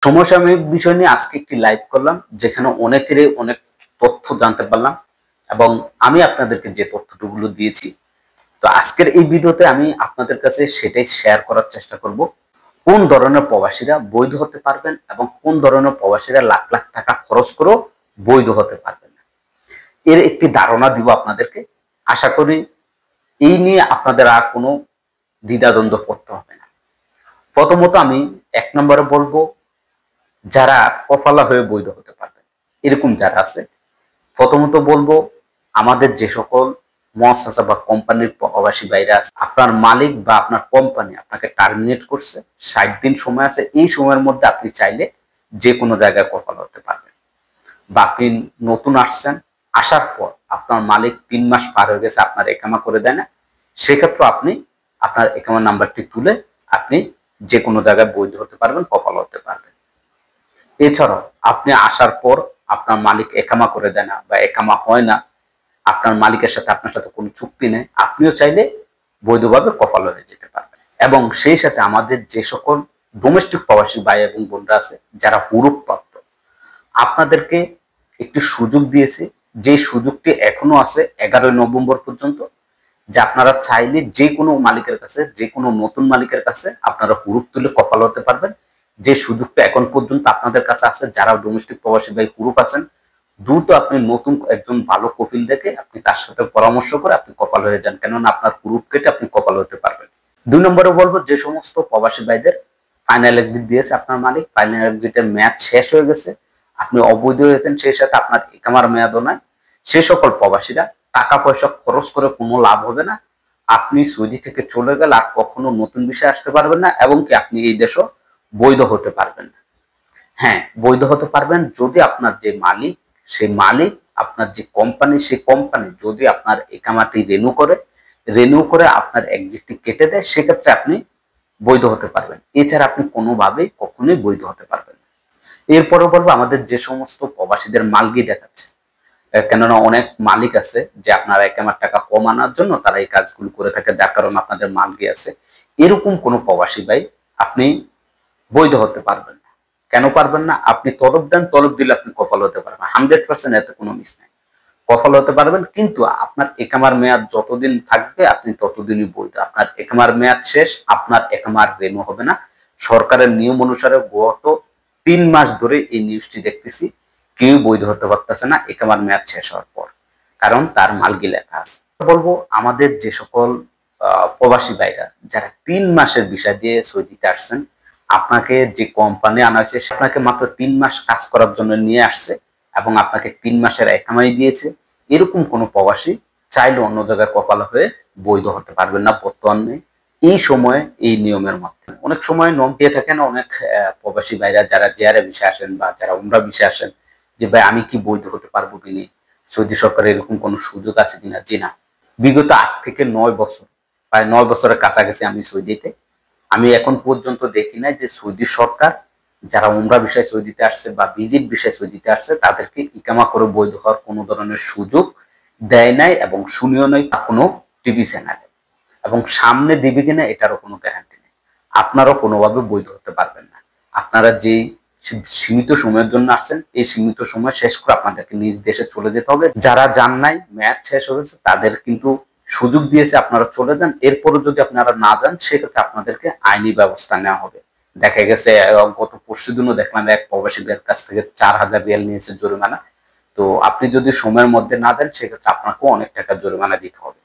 সমসাময়িক বিষয় নিয়ে আজকে একটি লাইভ করলাম, যেখানে অনেকেরই অনেক তথ্য জানতে পারলাম এবং আমি আপনাদেরকে যে তথ্যগুলো দিয়েছি, তো আজকের এই ভিডিওতে আমি আপনাদের কাছে সেটাই শেয়ার করার চেষ্টা করব। কোন ধরনের প্রবাসীরা বৈধ হতে পারবেন এবং কোন ধরনের প্রবাসীরা লাখ লাখ টাকা খরচ করেও বৈধ হতে পারবেন না, এর একটি ধারণা দিব আপনাদেরকে। আশা করি এই নিয়ে আপনাদের আর কোনো দ্বিধাদ্বন্দ্ব পড়তে হবে না। প্রথমত আমি এক নম্বরে বলবো, যারা কফালা হয়ে বৈধ হতে পারবে এরকম যারা আছে, প্রথমত বলবো আমাদের যে সকল মহাসা বা কোম্পানির প্রবাসী বাইরে আছে, আপনার মালিক বা আপনার কোম্পানি আপনাকে টার্মিনেট করছে, 60 দিন সময় আছে, এই সময়ের মধ্যে আপনি চাইলে যে কোনো জায়গায় কফালা হতে পারবেন। বা আপনি নতুন আসছেন, আসার পর আপনার মালিক 3 মাস পার হয়ে গেছে, আপনার একামা করে দেয় না, সেক্ষেত্রে আপনি আপনার একামা নাম্বারটি তুলে আপনি যে কোনো জায়গায় বৈধ হতে পারবেন, কফালা হতে পারবেন। এছাড়াও আপনি আসার পর আপনার মালিক একামা করে দেয় না বা একামা হয় না, আপনার মালিকের সাথে আপনার সাথে কোনো চুক্তি নেই, আপনিও চাইলে বৈধভাবে কফালা হয়ে যেতে পারবেন। এবং সেই সাথে আমাদের যে সকল ডোমেস্টিক প্রবাসী ভাই এবং বোনরা আছে যারা হুরুপপ্রাপ্ত, আপনাদেরকে একটি সুযোগ দিয়েছে, যে সুযোগটি এখনো আছে 11 নভেম্বর পর্যন্ত, যে আপনারা চাইলে যে কোনো মালিকের কাছে, যে কোনো নতুন মালিকের কাছে আপনারা হুরুপ তুলে কফালা হতে পারবেন। যে সুযোগটা এখন পর্যন্ত আপনাদের কাছে আছে, যারা ডোমেস্টিক প্রবাসী ভাই হুরুপ আছেন, দ্রুত আপনি নতুন একজন ভালো কপিল দেখে আপনি তার সাথে পরামর্শ করে আপনি কপাল হয়ে যান, কেননা আপনার হুরুপ কেটে আপনি কপাল হতে পারবেন। 2 নম্বরে বলবো, যে সমস্ত প্রবাসী ভাইদের ফাইনাল এক্সিট দিয়েছে আপনার মালিক, ফাইনাল এক্সিটের মেয়াদ শেষ হয়ে গেছে, আপনি অবৈধ হয়েছেন, সেই সাথে আপনার একামার মেয়াদও নাই, সে সকল প্রবাসীরা টাকা পয়সা খরচ করে কোনো লাভ হবে না। আপনি সৌদি থেকে চলে গেলে আর কখনো নতুন বিষয় আসতে পারবেন না, এবং কি আপনি এই দেশও বৈধ হতে পারবেন না। হ্যাঁ, বৈধ হতে পারবেন যদি আপনার যে মালিক, সেই মালিক, আপনার যে কোম্পানি, সেই কোম্পানি যদি আপনার একামাটি রেনিউ করে আপনার এক্সিটটি কেটে দেয়, সেক্ষেত্রে আপনি বৈধ হতে পারবেন। এছাড়া আপনি কোনোভাবেই কখনোই বৈধ হতে পারবেন না। এরপরে বলবো, আমাদের যে সমস্ত প্রবাসীদের মালগি দেখাচ্ছে, কেননা অনেক মালিক আছে যে আপনার একামার টাকা কম আনার জন্য তারা এই কাজগুলো করে থাকে, যার কারণে আপনাদের মালগি আছে। এরকম কোন প্রবাসী ভাই আপনি বৈধ হতে পারবেন না। কেন পারবেন না? আপনি তলব দেন, তলব দিলে আপনি কফাল হতে পারবেন 100%, এতে কোনো মিস নাই, কফাল হতে পারবেন। কিন্তু আপনার একামার মেয়াদ যতদিন থাকবে আপনি ততদিনই বৈধ। আপনার একামার মেয়াদ শেষ, আপনার একামার রেনু হবে না। সরকারের নিয়ম অনুসারে গত 3 মাস ধরে এই নিউজটি দেখতেছি, কেউ বৈধ হতে পারতেছে না একামার মেয়াদ শেষ হওয়ার পর, কারণ তার মালগি লেখা আছে। বলবো, আমাদের যে সকল প্রবাসী ভাইরা যারা 3 মাসের ভিসা দিয়ে সৌদিতে আসছেন, আপনাকে যে কোম্পানি আনা হয়েছে আপনাকে মাত্র 3 মাস কাজ করার জন্য নিয়ে আসছে এবং আপনাকে 3 মাসের একামাই দিয়েছে, এরকম কোন প্রবাসী চাইলে অন্য জায়গায় কপাল হয়ে বৈধ হতে পারবেন না বর্তমানে এই সময়ে, এই নিয়মের মধ্যে। অনেক সময় নক দিয়ে থাকেন অনেক প্রবাসী ভাইরা যারা জিয়ারে ভিসা আসেন বা যারা উমরা ভিসা আসেন, যে ভাই আমি কি বৈধ হতে পারবো কিনা, সৌদি সরকারের এরকম কোন সুযোগ আছে কিনা। জি না, বিগত 8 থেকে 9 বছর, প্রায় 9 বছরের কাছাকাছি আমি সৌদিতে, আমি এখন পর্যন্ত দেখি না যে সৌদি সরকার যারা উমরা বিষয়ে সৌদিতে আসছে বা ভিজিট বিষয়ে সৌদিতে আসছে তাদেরকে ইকামা করে বৈধ হওয়ার কোনো ধরনের সুযোগ দেয় নাই এবং শুনিও নাই কোনো টিভি চ্যানেলে, এবং সামনে দিবে কিনা এটারও কোনো গ্যারান্টি নেই। আপনারাও কোনোভাবে বৈধ হতে পারবেন না। আপনারা যে সীমিত সময়ের জন্য আসছেন, এই সীমিত সময় শেষ করে আপনাদেরকে নিজ দেশে চলে যেতে হবে। যারা যান নাই, ম্যাচ শেষ হয়েছে, তাদের কিন্তু সুযোগ দিয়েছে আপনারা চলে যান। এরপরও যদি আপনারা না যান, সেক্ষেত্রে আপনাদেরকে আইনি ব্যবস্থা নেওয়া হবে। দেখা গেছে গত পরশু দিনও দেখলাম এক প্রবাসীদের কাছ থেকে 4000 রিয়াল নিয়েছে জরিমানা। তো আপনি যদি সময়ের মধ্যে না যান, সেক্ষেত্রে আপনাকেও অনেক টাকা জরিমানা দিতে হবে।